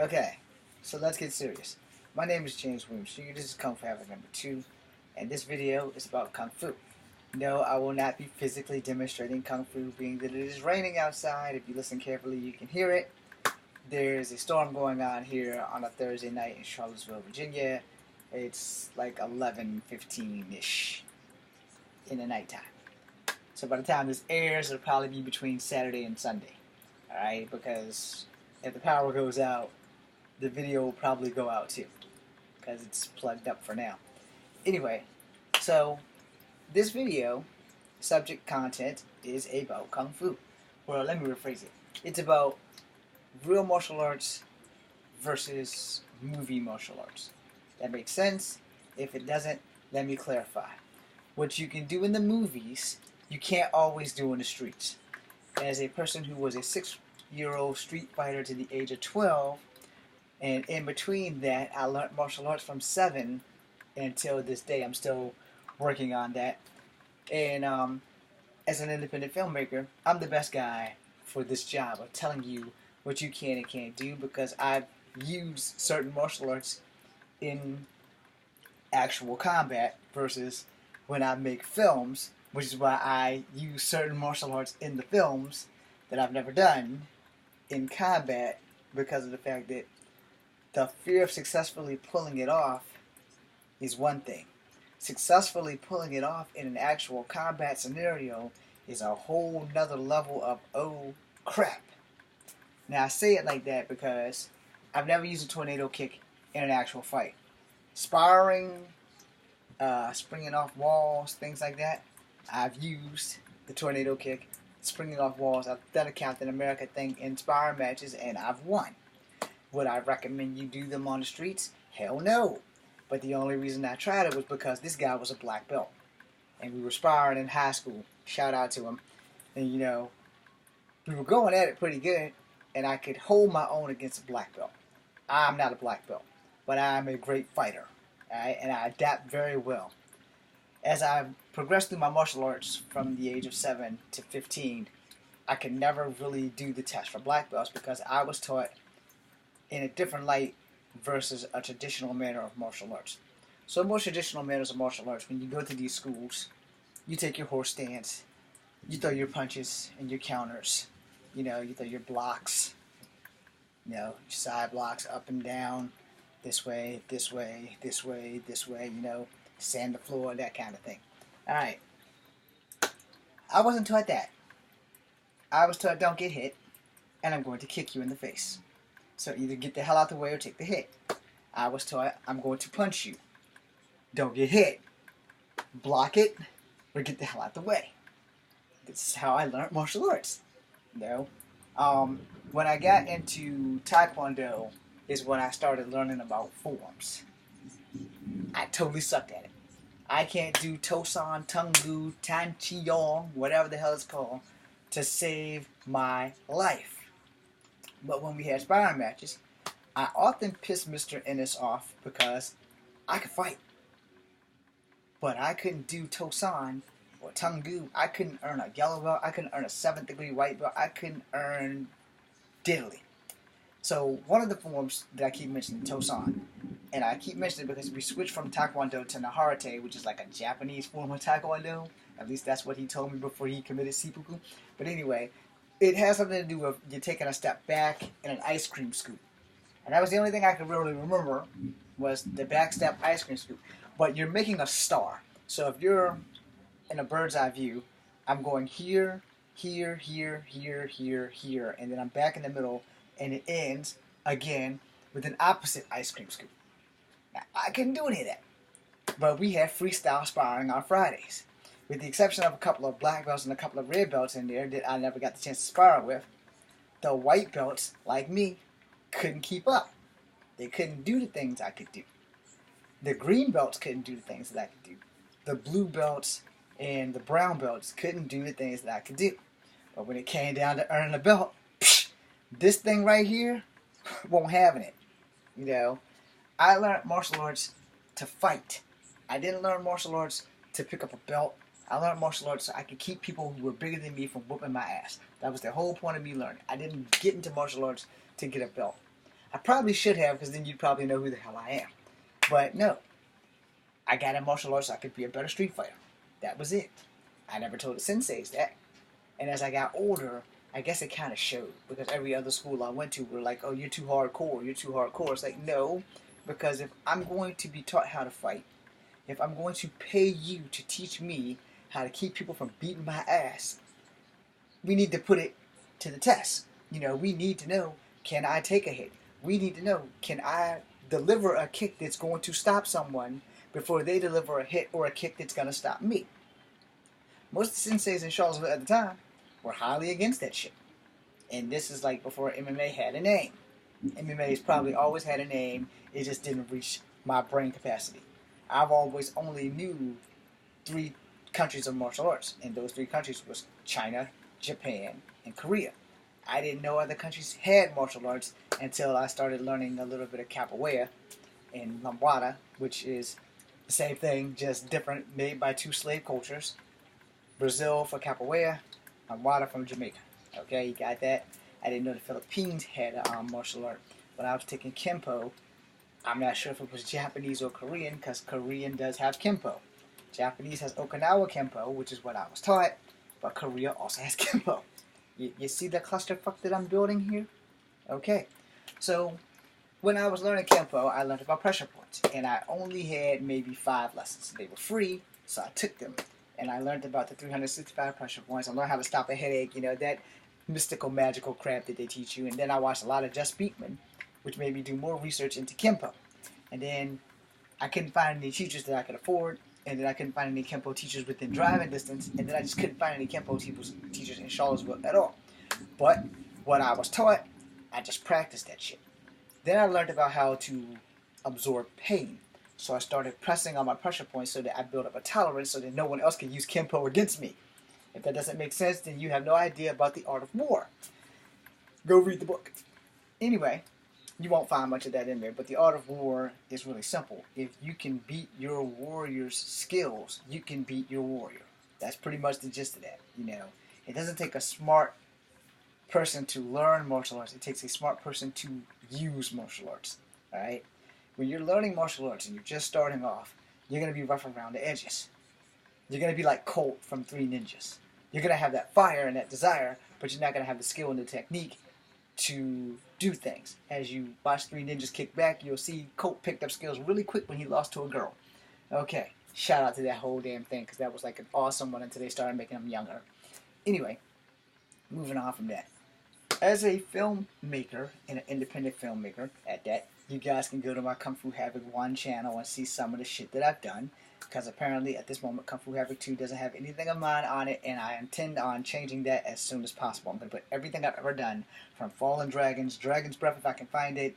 Okay, so let's get serious. My name is James Williams. This is Kung Fu Havoc number 2, and this video is about Kung Fu. No, I will not be physically demonstrating Kung Fu, being that it is raining outside. If you listen carefully, you can hear it. There's a storm going on here on a Thursday night in Charlottesville, Virginia. It's like 11:15-ish in the nighttime. So by the time this airs, it'll probably be between Saturday and Sunday. Alright, because if the power goes out, the video will probably go out too, because it's plugged up for now. Anyway, so this video, subject content, is about Kung Fu. Well, let me rephrase it. It's about real martial arts versus movie martial arts. That makes sense? If it doesn't, let me clarify. What you can do in the movies, you can't always do in the streets. As a person who was a 6-year-old street fighter to the age of 12, and in between that, I learned martial arts from 7 until this day. I'm still working on that. And as an independent filmmaker, I'm the best guy for this job of telling you what you can and can't do, because I've used certain martial arts in actual combat versus when I make films, which is why I use certain martial arts in the films that I've never done in combat, because of the fact that the fear of successfully pulling it off is one thing. Successfully pulling it off in an actual combat scenario is a whole nother level of oh crap. Now I say it like that because I've never used a tornado kick in an actual fight. Sparring, springing off walls, things like that, I've used the tornado kick, springing off walls. I've done a Captain America thing in sparring matches and I've won. Would I recommend you do them on the streets? Hell no. But the only reason I tried it was because this guy was a black belt. And we were sparring in high school. Shout out to him. And we were going at it pretty good. And I could hold my own against a black belt. I'm not a black belt. But I'm a great fighter. Alright? And I adapt very well. As I progressed through my martial arts from the age of 7 to 15, I could never really do the test for black belts because I was taught in a different light versus a traditional manner of martial arts. So most traditional manners of martial arts, when you go to these schools, you take your horse stance, you throw your punches and your counters, you throw your blocks, your side blocks up and down, this way, this way, this way, this way, sand the floor, that kind of thing. Alright. I wasn't taught that. I was taught don't get hit, and I'm going to kick you in the face. So either get the hell out the way or take the hit. I was taught I'm going to punch you. Don't get hit. Block it or get the hell out the way. This is how I learned martial arts. When I got into Taekwondo is when I started learning about forms. I totally sucked at it. I can't do Tosan, Tunggu, Tan Chi Yong, whatever the hell it's called, to save my life. But when we had sparring matches, I often pissed Mr. Ennis off because I could fight. But I couldn't do Tosan or Tunggu. I couldn't earn a yellow belt. I couldn't earn a 7th degree white belt. I couldn't earn diddly. So one of the forms that I keep mentioning, Tosan, and I keep mentioning it because we switched from Taekwondo to Naharate, which is like a Japanese form of Taekwondo. At least that's what he told me before he committed seppuku. But anyway, it has something to do with you taking a step back in an ice cream scoop. And that was the only thing I could really remember was the back step ice cream scoop. But you're making a star. So if you're in a bird's eye view, I'm going here, here, here, here, here, here, and then I'm back in the middle, and it ends, again, with an opposite ice cream scoop. Now, I couldn't do any of that. But we had freestyle sparring on Fridays. With the exception of a couple of black belts and a couple of red belts in there that I never got the chance to spar with, the white belts, like me, couldn't keep up. They couldn't do the things I could do. The green belts couldn't do the things that I could do. The blue belts and the brown belts couldn't do the things that I could do. But when it came down to earning a belt, this thing right here won't have it. I learned martial arts to fight. I didn't learn martial arts to pick up a belt. I learned martial arts so I could keep people who were bigger than me from whooping my ass. That was the whole point of me learning. I didn't get into martial arts to get a belt. I probably should have, because then you'd probably know who the hell I am. But no, I got in martial arts so I could be a better street fighter. That was it. I never told the senseis that. And as I got older, I guess it kind of showed, because every other school I went to were like, oh, you're too hardcore, you're too hardcore. It's like, no, because if I'm going to be taught how to fight, if I'm going to pay you to teach me how to keep people from beating my ass, we need to put it to the test. We need to know, can I take a hit? We need to know, can I deliver a kick that's going to stop someone before they deliver a hit or a kick that's going to stop me? Most of the senseis in Charlottesville at the time were highly against that shit. And this is like before MMA had a name. MMA's probably always had a name, it just didn't reach my brain capacity. I've always only knew 3 countries of martial arts, and those 3 countries was China, Japan, and Korea. I didn't know other countries had martial arts until I started learning a little bit of capoeira and lambada, which is the same thing, just different, made by 2 slave cultures. Brazil for capoeira, lambada from Jamaica. Okay, you got that? I didn't know the Philippines had a martial art. When I was taking Kempo, I'm not sure if it was Japanese or Korean, because Korean does have Kempo. Japanese has Okinawa Kempo, which is what I was taught, but Korea also has Kempo. You see the clusterfuck that I'm building here? Okay, so when I was learning Kempo, I learned about pressure points, and I only had maybe 5 lessons. They were free, so I took them, and I learned about the 365 pressure points. I learned how to stop a headache, that mystical, magical crap that they teach you. And then I watched a lot of Just Beekman, which made me do more research into Kempo. And then I couldn't find any teachers that I could afford, and then I couldn't find any Kempo teachers within driving distance, and then I just couldn't find any Kempo teachers in Charlottesville at all. But what I was taught, I just practiced that shit. Then I learned about how to absorb pain. So I started pressing on my pressure points so that I built up a tolerance so that no one else could use Kempo against me. If that doesn't make sense, then you have no idea about the art of war. Go read the book. Anyway, you won't find much of that in there, but the art of war is really simple. If you can beat your warrior's skills, you can beat your warrior. That's pretty much the gist of that. It doesn't take a smart person to learn martial arts. It takes a smart person to use martial arts. Alright? When you're learning martial arts and you're just starting off, you're going to be rough around the edges. You're going to be like Colt from 3 Ninjas. You're going to have that fire and that desire, but you're not going to have the skill and the technique to do things. As you watch 3 Ninjas kick back, you'll see Colt picked up skills really quick when he lost to a girl. Okay, shout out to that whole damn thing, because that was like an awesome one until they started making him younger. Anyway, moving on from that. As a filmmaker, and an independent filmmaker at that, you guys can go to my Kung Fu Havoc 1 channel and see some of the shit that I've done. Because apparently at this moment Kung Fu Havoc 2 doesn't have anything of mine on it, and I intend on changing that as soon as possible. I'm going to put everything I've ever done, from Fallen Dragons, Dragon's Breath if I can find it,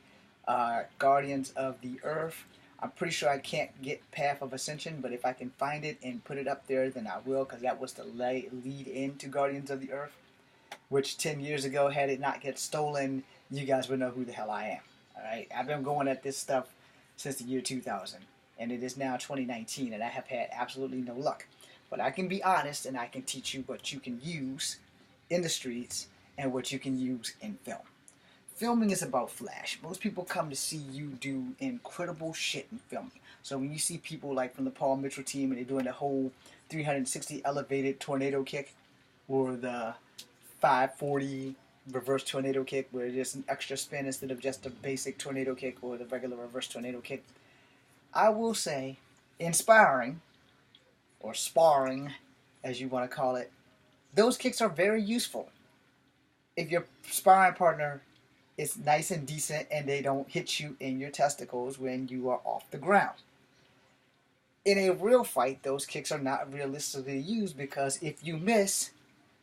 Guardians of the Earth. I'm pretty sure I can't get Path of Ascension, but if I can find it and put it up there, then I will, because that was the lead into Guardians of the Earth, which 10 years ago, had it not get stolen, you guys would know who the hell I am. Alright, I've been going at this stuff since the year 2000. And it is now 2019, and I have had absolutely no luck. But I can be honest, and I can teach you what you can use in the streets and what you can use in film. Filming is about flash. Most people come to see you do incredible shit in filming. So when you see people like from the Paul Mitchell team, and they're doing the whole 360 elevated tornado kick, or the 540 reverse tornado kick, where there's an extra spin instead of just a basic tornado kick, or the regular reverse tornado kick, I will say, inspiring, or sparring, as you want to call it, those kicks are very useful. If your sparring partner is nice and decent and they don't hit you in your testicles when you are off the ground. In a real fight, those kicks are not realistically used, because if you miss,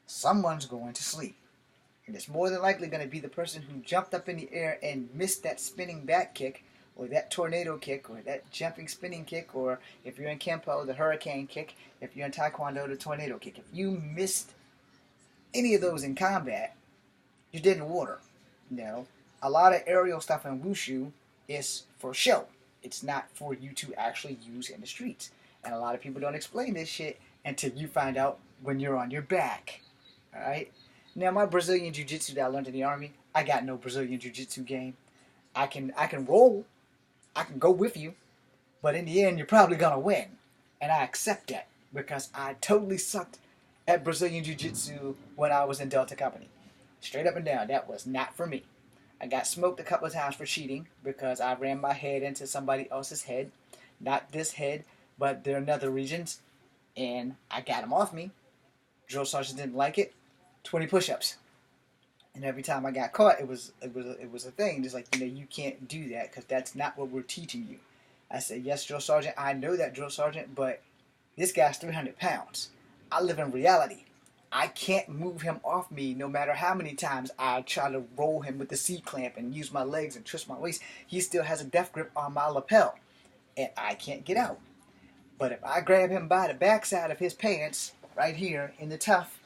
someone's going to sleep. And it's more than likely going to be the person who jumped up in the air and missed that spinning back kick, or that tornado kick, or that jumping spinning kick, or if you're in Kempo, the hurricane kick, if you're in Taekwondo, the tornado kick. If you missed any of those in combat, you're dead in the water. A lot of aerial stuff in Wushu is for show. It's not for you to actually use in the streets. And a lot of people don't explain this shit until you find out when you're on your back. Alright? Now, my Brazilian Jiu-Jitsu that I learned in the Army, I got no Brazilian Jiu-Jitsu game. I can roll, I can go with you, but in the end, you're probably gonna win, and I accept that because I totally sucked at Brazilian Jiu-Jitsu when I was in Delta Company. Straight up and down, that was not for me. I got smoked a couple of times for cheating because I ran my head into somebody else's head, not this head, but their nether regions, and I got them off me. Drill sergeant didn't like it. 20 push-ups. And every time I got caught, it was a thing. Just like, you can't do that because that's not what we're teaching you. I said, yes, drill sergeant, I know that, drill sergeant, but this guy's 300 pounds. I live in reality. I can't move him off me no matter how many times I try to roll him with the C-clamp and use my legs and twist my waist. He still has a death grip on my lapel, and I can't get out. But if I grab him by the backside of his pants, right here in the tuft,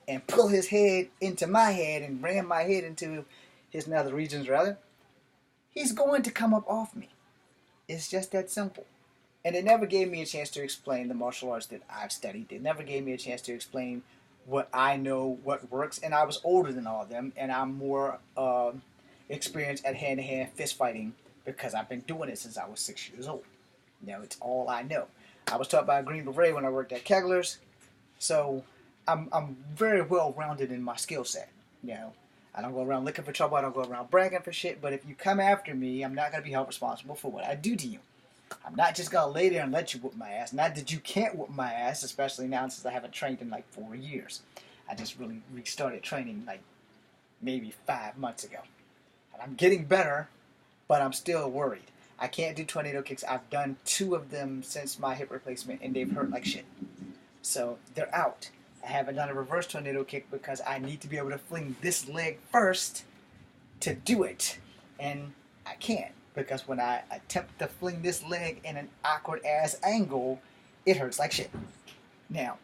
and pull his head into my head and ram my head into his nether regions, rather, he's going to come up off me. It's just that simple. And it never gave me a chance to explain the martial arts that I've studied. It never gave me a chance to explain what I know, what works. And I was older than all of them, and I'm more experienced at hand-to-hand fist fighting because I've been doing it since I was 6 years old. It's all I know. I was taught by a Green Beret when I worked at Kegler's, so I'm very well rounded in my skill set. I don't go around looking for trouble. I don't go around bragging for shit. But if you come after me, I'm not going to be held responsible for what I do to you. I'm not just going to lay there and let you whoop my ass. Not that you can't whoop my ass, especially now since I haven't trained in like 4 years. I just really restarted training like maybe 5 months ago. And I'm getting better, but I'm still worried. I can't do tornado kicks. I've done 2 of them since my hip replacement, and they've hurt like shit. So they're out. I haven't done a reverse tornado kick because I need to be able to fling this leg first to do it. And I can't because when I attempt to fling this leg in an awkward ass angle, it hurts like shit. Now,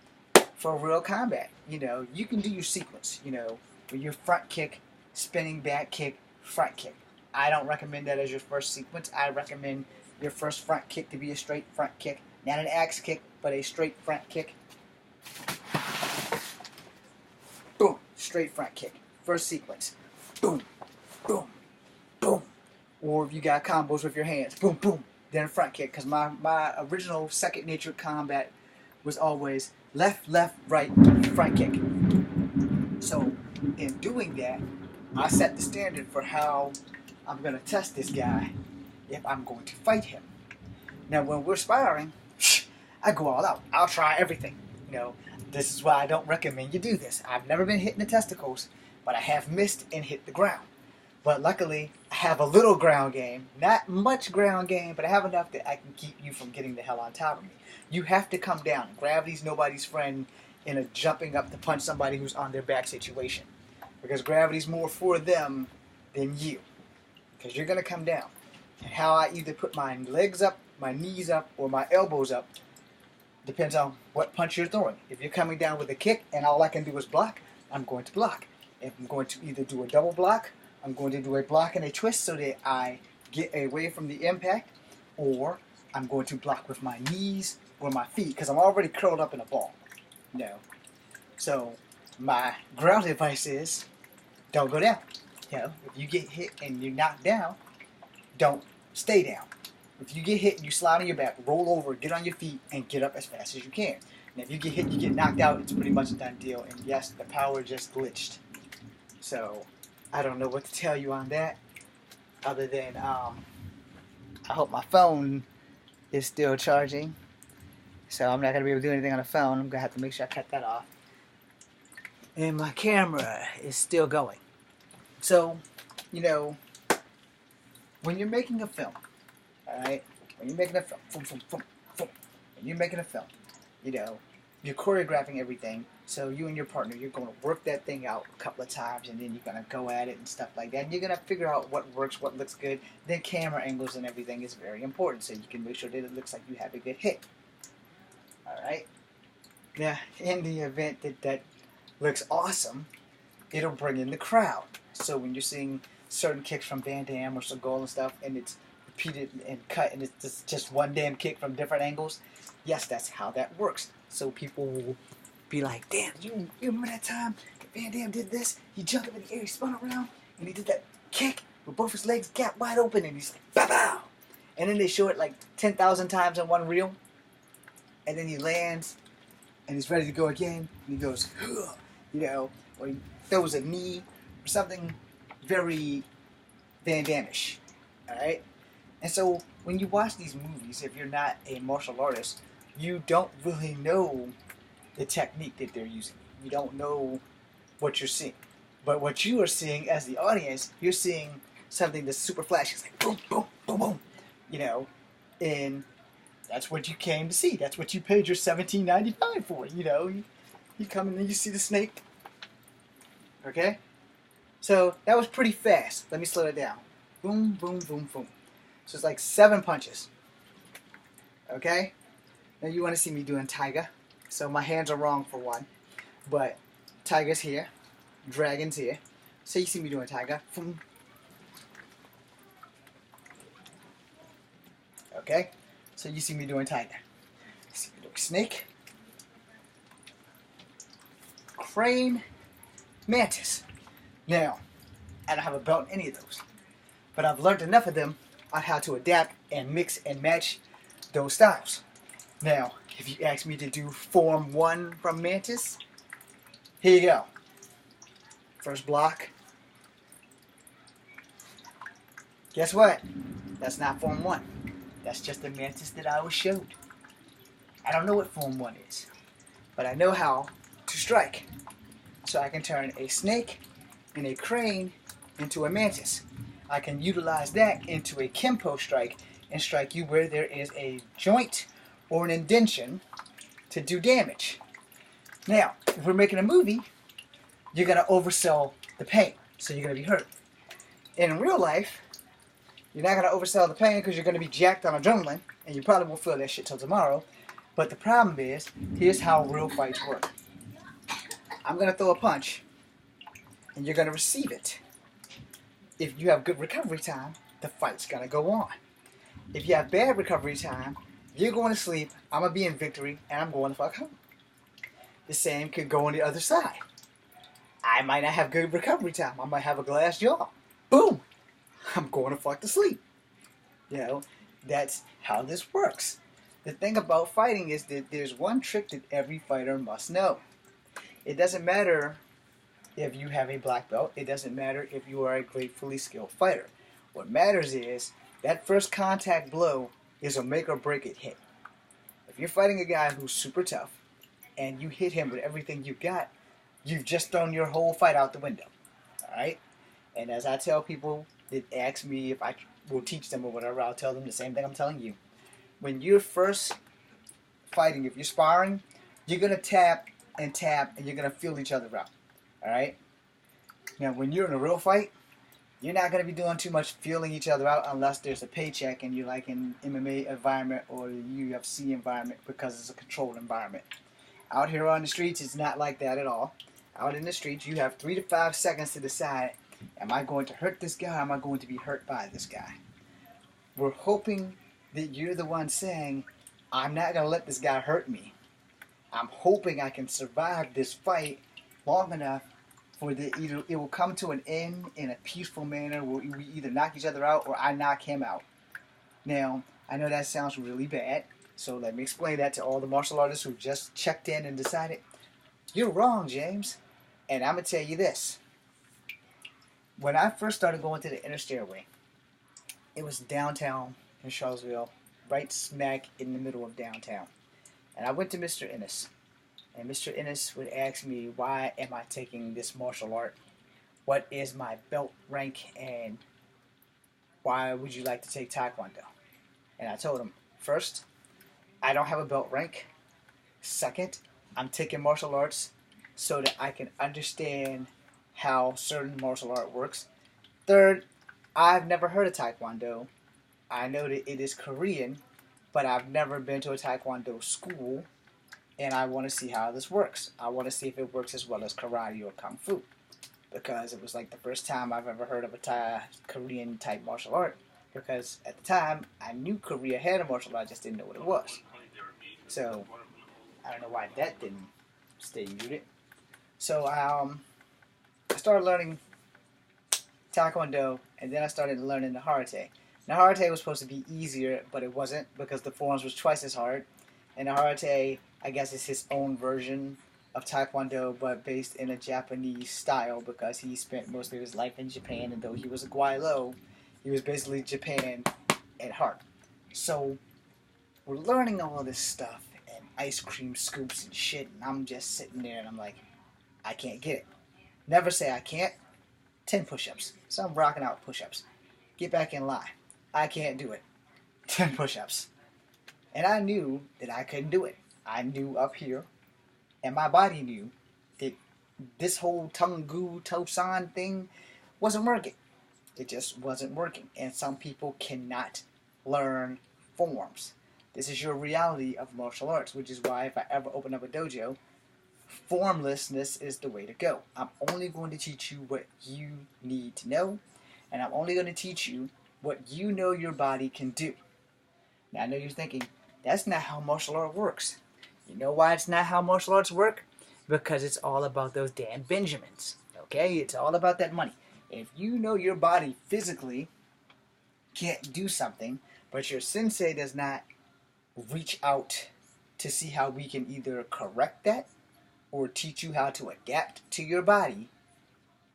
for real combat, you can do your sequence, with your front kick, spinning back kick, front kick. I don't recommend that as your first sequence. I recommend your first front kick to be a straight front kick. Not an axe kick, but a straight front kick. Boom, straight front kick. First sequence. Boom, boom, boom. Or if you got combos with your hands, boom, boom, then front kick. Because my original second nature combat was always left, left, right, front kick. So in doing that, I set the standard for how I'm going to test this guy if I'm going to fight him. Now when we're sparring, I go all out. I'll try everything. This is why I don't recommend you do this. I've never been hit in the testicles, but I have missed and hit the ground. But luckily, I have a little ground game. Not much ground game, but I have enough that I can keep you from getting the hell on top of me. You have to come down. Gravity's nobody's friend in a jumping up to punch somebody who's on their back situation. Because gravity's more for them than you. Because you're going to come down. And how I either put my legs up, my knees up, or my elbows up depends on what punch you're throwing. If you're coming down with a kick and all I can do is block, I'm going to block. If I'm going to either do a double block, I'm going to do a block and a twist so that I get away from the impact, or I'm going to block with my knees or my feet because I'm already curled up in a ball. So my ground advice is don't go down. If you get hit and you're knocked down, don't stay down. If you get hit and you slide on your back, roll over, get on your feet, and get up as fast as you can. And if you get hit and you get knocked out, it's pretty much a done deal. And yes, the power just glitched. So I don't know what to tell you on that, other than I hope my phone is still charging. So I'm not going to be able to do anything on the phone. I'm going to have to make sure I cut that off. And my camera is still going. So, when you're making a film, alright? When you're making a film, when you're making a film, you're choreographing everything. So you and your partner, you're going to work that thing out a couple of times, and then you're going to go at it and stuff like that. And you're going to figure out what works, what looks good. Then camera angles and everything is very important, so you can make sure that it looks like you have a good hit. Alright? Now, in the event that looks awesome, it'll bring in the crowd. So when you're seeing certain kicks from Van Damme or Seagal and stuff, and it's repeated and cut, and it's just one damn kick from different angles, yes, that's how that works. So people will be like, damn, you remember that time that Van Damme did this? He jumped up in the air, he spun around, and he did that kick? with both his legs gapped wide open, and he's like, bow, bow. And then they show it like 10,000 times in one reel, and then he lands, and he's ready to go again, and he goes, you know, or he throws a knee, or something very Van Damme-ish, alright? And so, when you watch these movies, if you're not a martial artist, you don't really know the technique that they're using. You don't know what you're seeing. But what you are seeing as the audience, you're seeing something that's super flashy. It's like boom, boom, boom, boom. You know, and that's what you came to see. That's what you paid your $17.95 for. You know, you come in and you see the snake. Okay? So that was pretty fast. Let me slow it down. Boom, boom, boom, boom. So it's like 7 punches. Okay? Now you want to see me doing Tiger. So my hands are wrong for one. But Tiger's here. Dragon's here. So you see me doing Tiger. Boom. Okay? So you see me doing Tiger. You see me doing Snake. Crane. Mantis. Now, I don't have a belt in any of those. But I've learned enough of them on how to adapt and mix and match those styles. Now, if you ask me to do Form 1 from Mantis, here you go. First block. Guess what? That's not Form 1. That's just the Mantis that I was showed. I don't know what Form 1 is, but I know how to strike. So I can turn a snake and a crane into a mantis. I can utilize that into a Kempo strike and strike you where there is a joint or an indention to do damage. Now, if we're making a movie, you're going to oversell the pain, so you're going to be hurt. In real life, you're not going to oversell the pain because you're going to be jacked on adrenaline, and you probably won't feel that shit till tomorrow. But the problem is, here's how real fights work. I'm going to throw a punch, and you're going to receive it. If you have good recovery time, the fight's going to go on. If you have bad recovery time, you're going to sleep, I'm going to be in victory, and I'm going to fuck home. The same could go on the other side. I might not have good recovery time. I might have a glass jaw. Boom! I'm going to fuck to sleep. You know, that's how this works. The thing about fighting is that there's one trick that every fighter must know. It doesn't matter if you have a black belt. It doesn't matter if you are a gratefully skilled fighter. What matters is that first contact blow is a make or break it hit. If you're fighting a guy who's super tough and you hit him with everything you got, you've just thrown your whole fight out the window. Alright? And as I tell people that ask me if I will teach them or whatever, I'll tell them the same thing I'm telling you. When you're first fighting, if you're sparring, you're going to tap and you're going to feel each other out. Alright? Now, when you're in a real fight, you're not going to be doing too much feeling each other out unless there's a paycheck and you're like in MMA environment or the UFC environment because it's a controlled environment. Out here on the streets, it's not like that at all. Out in the streets, you have 3 to 5 seconds to decide, am I going to hurt this guy or am I going to be hurt by this guy? We're hoping that you're the one saying, I'm not going to let this guy hurt me. I'm hoping I can survive this fight long enough for it will come to an end in a peaceful manner where we either knock each other out or I knock him out. Now, I know that sounds really bad, so let me explain that to all the martial artists who just checked in and decided, you're wrong, James. And I'm going to tell you this. When I first started going to the inner stairway, it was downtown in Charlottesville, right smack in the middle of downtown. And I went to Mr. Ennis. And Mr. Ennis would ask me, why am I taking this martial art? What is my belt rank? And why would you like to take Taekwondo? And I told him, first, I don't have a belt rank. Second, I'm taking martial arts so that I can understand how certain martial art works. Third, I've never heard of Taekwondo. I know that it is Korean, but I've never been to a Taekwondo school, and I want to see how this works. I want to see if it works as well as karate or kung fu, because it was like the first time I've ever heard of a Korean type martial art, because at the time I knew Korea had a martial art, I just didn't know what it was. So I don't know why that didn't stay muted. So I started learning Taekwondo and then I started learning the Harate. Now Harate was supposed to be easier, but it wasn't because the forms was twice as hard. And the Harate, I guess, is his own version of Taekwondo, but based in a Japanese style because he spent most of his life in Japan, and though he was a Gwailo, he was basically Japan at heart. So we're learning all this stuff and ice cream scoops and shit, and I'm just sitting there and I'm like, I can't get it. Never say I can't. 10 push-ups. So I'm rocking out push-ups. Get back in line. I can't do it. 10 push-ups. And I knew that I couldn't do it. I knew up here, and my body knew that this whole Tungu Tosan thing wasn't working. It just wasn't working. And some people cannot learn forms. This is your reality of martial arts, which is why if I ever open up a dojo, formlessness is the way to go. I'm only going to teach you what you need to know, and I'm only going to teach you what you know your body can do. Now, I know you're thinking, that's not how martial art works. You know why it's not how martial arts work? Because it's all about those damn Benjamins. Okay? It's all about that money. If you know your body physically can't do something, but your sensei does not reach out to see how we can either correct that or teach you how to adapt to your body,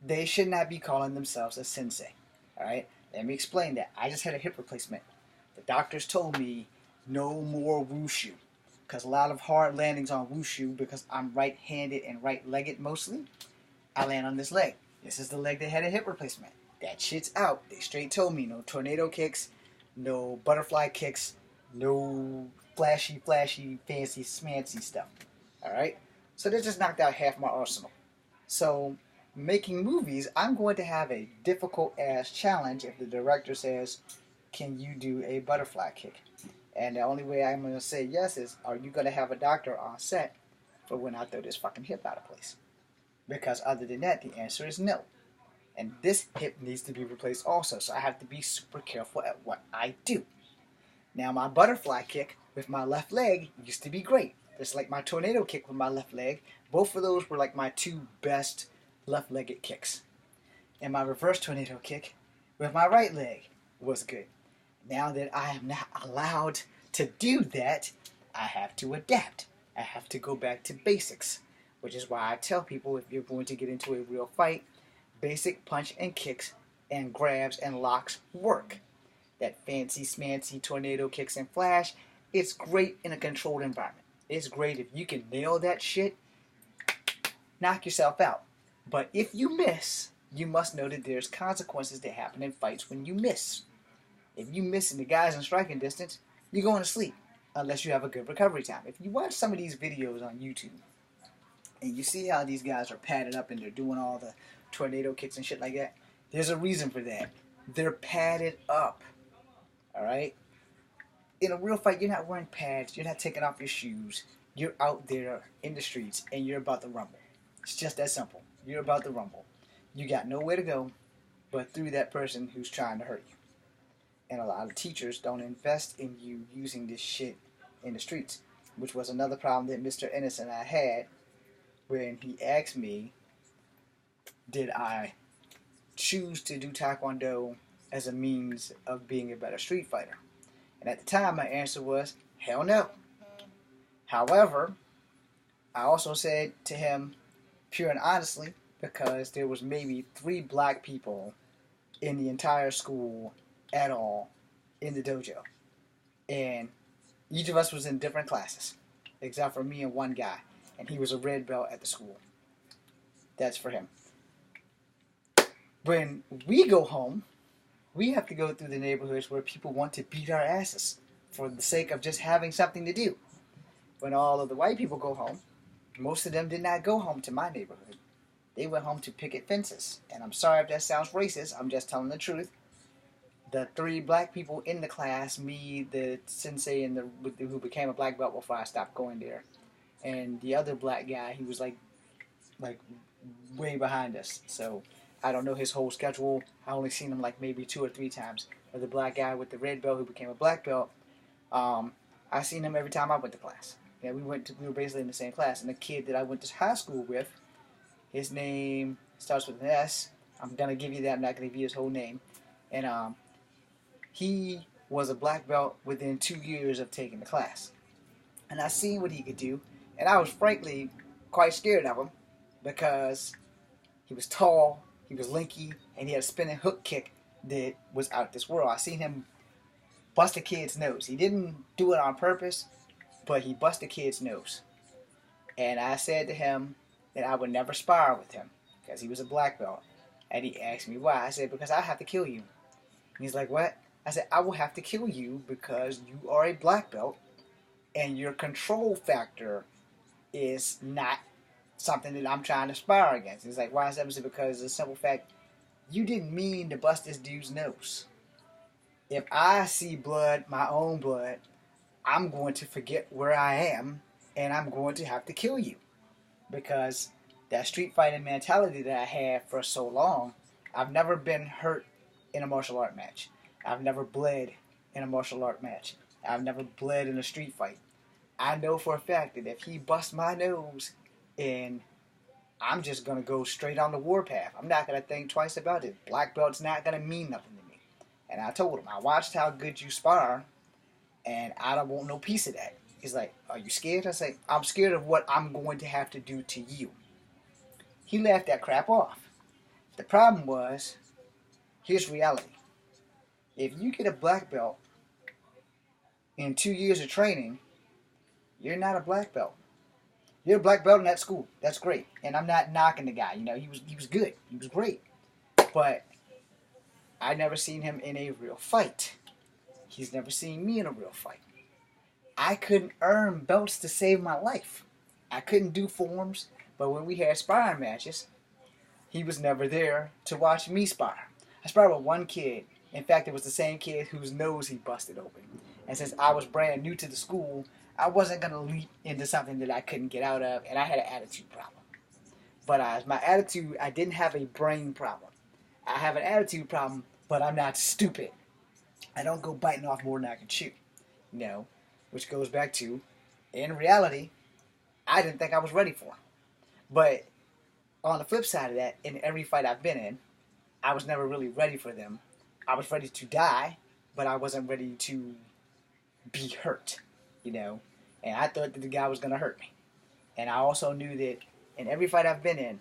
they should not be calling themselves a sensei. Alright? Let me explain that. I just had a hip replacement. The doctors told me no more wushu. Because a lot of hard landings on wushu, because I'm right-handed and right-legged mostly, I land on this leg. This is the leg that had a hip replacement. That shit's out. They straight told me no tornado kicks, no butterfly kicks, no flashy, fancy, smancy stuff. Alright? So they just knocked out half my arsenal. So, making movies, I'm going to have a difficult-ass challenge if the director says, can you do a butterfly kick? And the only way I'm going to say yes is, are you going to have a doctor on set for when I throw this fucking hip out of place? Because other than that, the answer is no. And this hip needs to be replaced also, so I have to be super careful at what I do. Now, my butterfly kick with my left leg used to be great. Just like my tornado kick with my left leg. Both of those were like my two best left-legged kicks. And my reverse tornado kick with my right leg was good. Now that I am not allowed to do that, I have to adapt. I have to go back to basics. Which is why I tell people, if you're going to get into a real fight, basic punch and kicks and grabs and locks work. That fancy smancy tornado kicks and flash, it's great in a controlled environment. It's great if you can nail that shit, knock yourself out. But if you miss, you must know that there's consequences that happen in fights when you miss. If you miss and the guy's in striking distance, you're going to sleep, unless you have a good recovery time. If you watch some of these videos on YouTube, and you see how these guys are padded up and they're doing all the tornado kicks and shit like that, there's a reason for that. They're padded up. Alright? In a real fight, you're not wearing pads, you're not taking off your shoes, you're out there in the streets and you're about to rumble. It's just that simple. You're about to rumble. You got nowhere to go but through that person who's trying to hurt you. And a lot of teachers don't invest in you using this shit in the streets, which was another problem that Mr. Ennis and I had when he asked me, did I choose to do Taekwondo as a means of being a better street fighter? And at the time, my answer was, hell no. However, I also said to him, pure and honestly, because there was maybe 3 black people in the entire school at all in the dojo. And each of us was in different classes, except for me and one guy. And he was a red belt at the school. That's for him. When we go home, we have to go through the neighborhoods where people want to beat our asses for the sake of just having something to do. When all of the white people go home, most of them did not go home to my neighborhood. They went home to picket fences. And I'm sorry if that sounds racist, I'm just telling the truth. The 3 black people in the class, me, the sensei, and who became a black belt before I stopped going there, and the other black guy, he was like way behind us. So I don't know his whole schedule. I only seen him like maybe 2 or 3 times. But the black guy with the red belt who became a black belt, I seen him every time I went to class. Yeah, we were basically in the same class. And the kid that I went to high school with, his name starts with an S. I'm gonna give you that. I'm not gonna give you his whole name. And he was a black belt within 2 years of taking the class. And I seen what he could do, and I was frankly quite scared of him because he was tall, he was lanky, and he had a spinning hook kick that was out this world. I seen him bust a kid's nose. He didn't do it on purpose, but he busted a kid's nose. And I said to him that I would never spar with him because he was a black belt. And he asked me why. I said, because I have to kill you. And he's like, what? I said, I will have to kill you because you are a black belt and your control factor is not something that I'm trying to spar against. He's like, why is that? I said, because of the simple fact, you didn't mean to bust this dude's nose. If I see blood, my own blood, I'm going to forget where I am and I'm going to have to kill you. Because that street fighting mentality that I had for so long, I've never been hurt in a martial art match. I've never bled in a martial art match. I've never bled in a street fight. I know for a fact that if he busts my nose, and I'm just going to go straight on the warpath. I'm not going to think twice about it. Black belt's not going to mean nothing to me. And I told him, I watched how good you spar, and I don't want no piece of that. He's like, are you scared? I say, I'm scared of what I'm going to have to do to you. He laughed that crap off. The problem was, here's reality. If you get a black belt in 2 years of training, you're not a black belt. You're a black belt in that school. That's great. And I'm not knocking the guy. You know, he was good. He was great. But I never seen him in a real fight. He's never seen me in a real fight. I couldn't earn belts to save my life. I couldn't do forms, but when we had sparring matches, he was never there to watch me spar. I sparred with one kid. In fact, it was the same kid whose nose he busted open. And since I was brand new to the school, I wasn't going to leap into something that I couldn't get out of, and I had an attitude problem. But my attitude, I didn't have a brain problem. I have an attitude problem, but I'm not stupid. I don't go biting off more than I can chew. You know, which goes back to, in reality, I didn't think I was ready for him. But on the flip side of that, in every fight I've been in, I was never really ready for them. I was ready to die, but I wasn't ready to be hurt, you know. And I thought that the guy was going to hurt me. And I also knew that in every fight I've been in,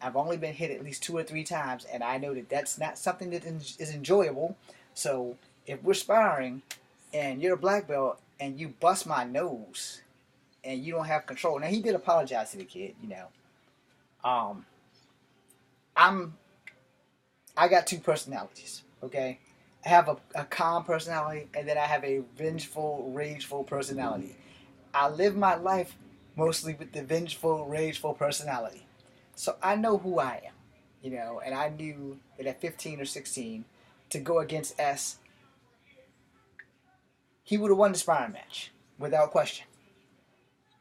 I've only been hit at least 2 or 3 times, and I know that that's not something that is enjoyable. So if we're sparring and you're a black belt and you bust my nose and you don't have control. Now, he did apologize to the kid, you know. I got 2 personalities, okay? I have a calm personality, and then I have a vengeful, rageful personality. I live my life mostly with the vengeful, rageful personality. So I know who I am, you know, and I knew that at 15 or 16, to go against S, he would have won the sparring match, without question.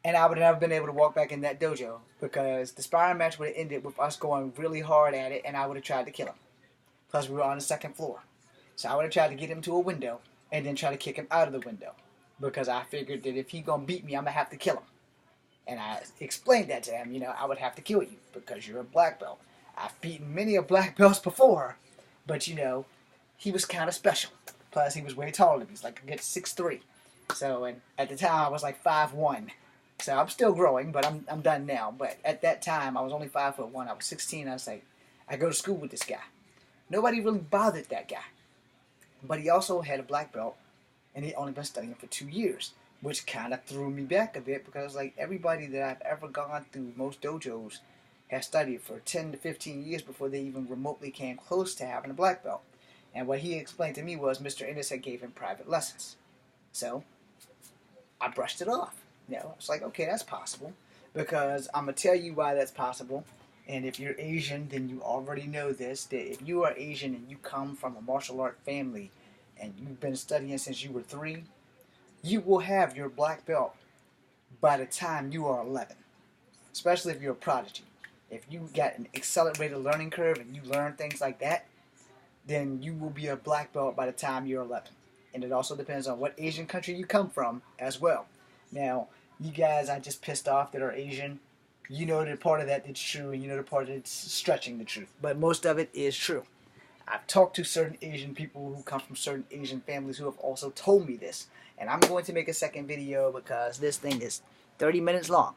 And I would have never been able to walk back in that dojo, because the sparring match would have ended with us going really hard at it, and I would have tried to kill him. Plus, we were on the 2nd floor. So I would have tried to get him to a window, and then try to kick him out of the window. Because I figured that if he gonna beat me, I'm gonna have to kill him. And I explained that to him, you know, I would have to kill you because you're a black belt. I've beaten many of black belts before, but you know, he was kind of special. Plus, he was way taller than me. He's like a good 6'3". So, and at the time, I was like 5'1". So I'm still growing, but I'm done now. But at that time, I was only 5'1". I was 16. I was like, I go to school with this guy. Nobody really bothered that guy. But he also had a black belt, and he'd only been studying for 2 years, which kind of threw me back a bit because, like, everybody that I've ever gone through, most dojos, have studied for 10 to 15 years before they even remotely came close to having a black belt. And what he explained to me was Mr. Ennis had gave him private lessons. So I brushed it off. You know, it's like, okay, that's possible, because I'm going to tell you why that's possible. And if you're Asian, then you already know this, that if you are Asian and you come from a martial art family and you've been studying since you were 3, you will have your black belt by the time you are 11, especially if you're a prodigy. If you got an accelerated learning curve and you learn things like that, then you will be a black belt by the time you're 11. And it also depends on what Asian country you come from as well. Now, you guys I just pissed off that are Asian, you know the part of that that's true, and you know the part that's stretching the truth. But most of it is true. I've talked to certain Asian people who come from certain Asian families who have also told me this. And I'm going to make a second video because this thing is 30 minutes long.